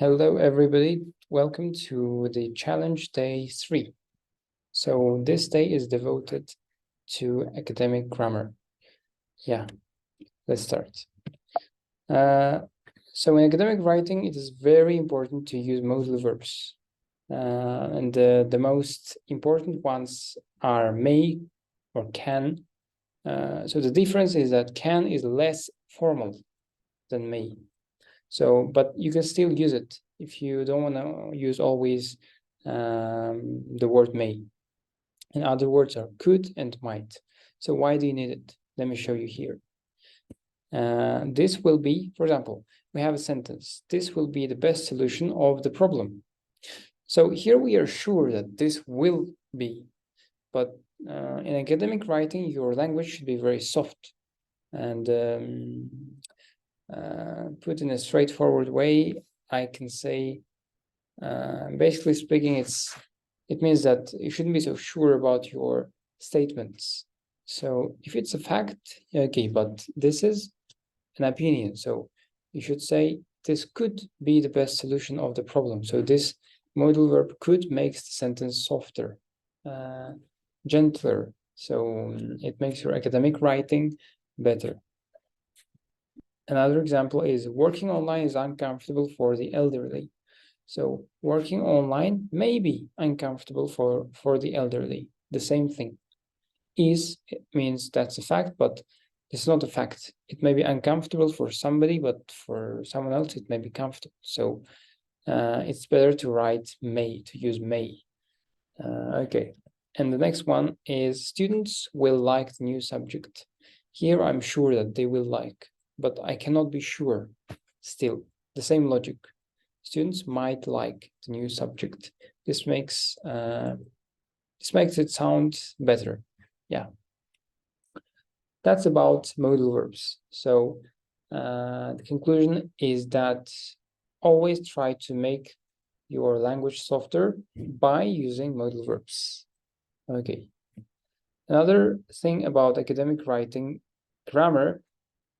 Hello, everybody. Welcome to the challenge day 3. So this day is devoted to academic grammar. Yeah, let's start. So in academic writing, it is very important to use modal verbs. And the most important ones are may or can. So the difference is that can is less formal than may. So, but you can still use it if you don't want to use always the word may. And other words are could and might. So why do you need it? Let me show you here. This will be, for example, we have a sentence. This will be the best solution of the problem. So here we are sure that this will be, but in academic writing, your language should be very soft and put in a straightforward way. I can say, basically speaking, it means that you shouldn't be so sure about your statements. So if it's a fact, okay, but this is an opinion. So you should say this could be the best solution of the problem. So this modal verb could makes the sentence softer, gentler. So it makes your academic writing better. Another example is working online is uncomfortable for the elderly. So working online may be uncomfortable for the elderly. The same thing. Is it means that's a fact, but it's not a fact. It may be uncomfortable for somebody, but for someone else it may be comfortable. So it's better to write may, to use may. Okay. And the next one is students will like the new subject. Here I'm sure that they will like, but I cannot be sure still. The same logic. Students might like the new subject. This makes it sound better. Yeah. That's about modal verbs. So the conclusion is that always try to make your language softer by using modal verbs. Okay. Another thing about academic writing grammar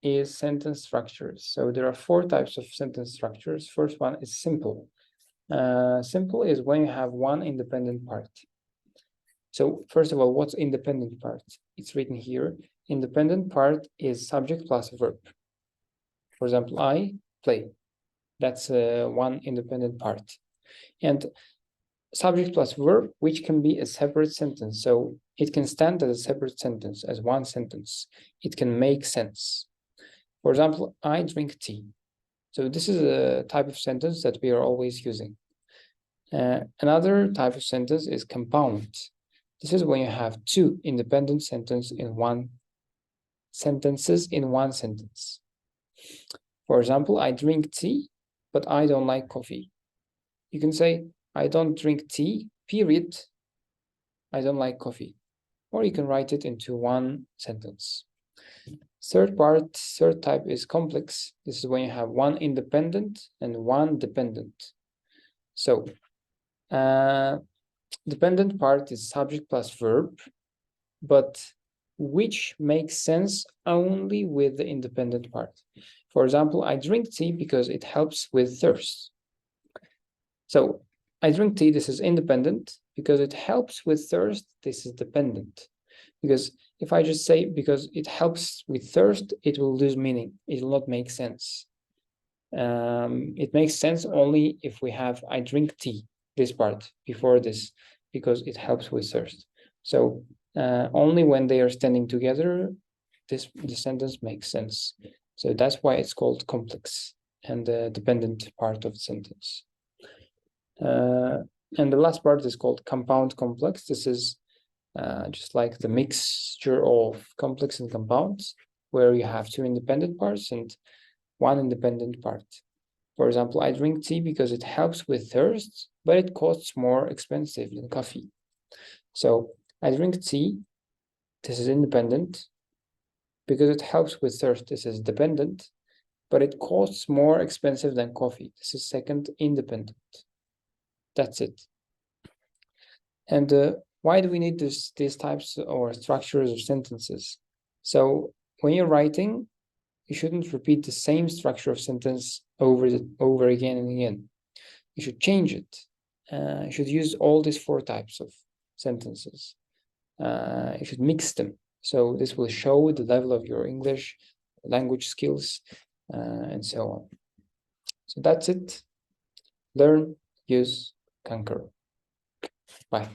is sentence structures. So there are 4 types of sentence structures. First one is simple. Simple is when you have one independent part. So first of all, what's independent part? It's written here. Independent part is subject plus verb. For example, I play. That's one independent part. And subject plus verb, which can be a separate sentence. So it can stand as a separate sentence, as one sentence. It can make sense. For example, I drink tea. So this is a type of sentence that we are always using. Another type of sentence is compound. This is when you have 2 independent sentences in one sentence. For example, I drink tea, but I don't like coffee. You can say, I don't drink tea, period. I don't like coffee. Or you can write it into one sentence. Third type is complex. This is when you have one independent and one dependent. So, dependent part is subject plus verb, but which makes sense only with the independent part. For example, I drink tea because it helps with thirst. So I drink tea, this is independent. Because it helps with thirst, this is dependent. Because if I just say because it helps with thirst, it will lose meaning. It will not make sense. It makes sense only if we have I drink tea, this part before this, because it helps with thirst. So only when they are standing together, the sentence makes sense. So that's why it's called complex and the dependent part of the sentence. And the last part is called compound complex. This is just like the mixture of complex and compounds, where you have 2 independent parts and 1 independent part. For example, I drink tea because it helps with thirst, but it costs more expensive than coffee. So I drink tea, this is independent. Because it helps with thirst, this is dependent, but it costs more expensive than coffee. This is second independent. That's it. And why do we need these types or structures of sentences? So when you're writing, you shouldn't repeat the same structure of sentence over again and again. you should change it. You should use all these 4 types of sentences. You should mix them. So this will show the level of your English language skills and so on. So that's it. Learn, use, conquer. Bye.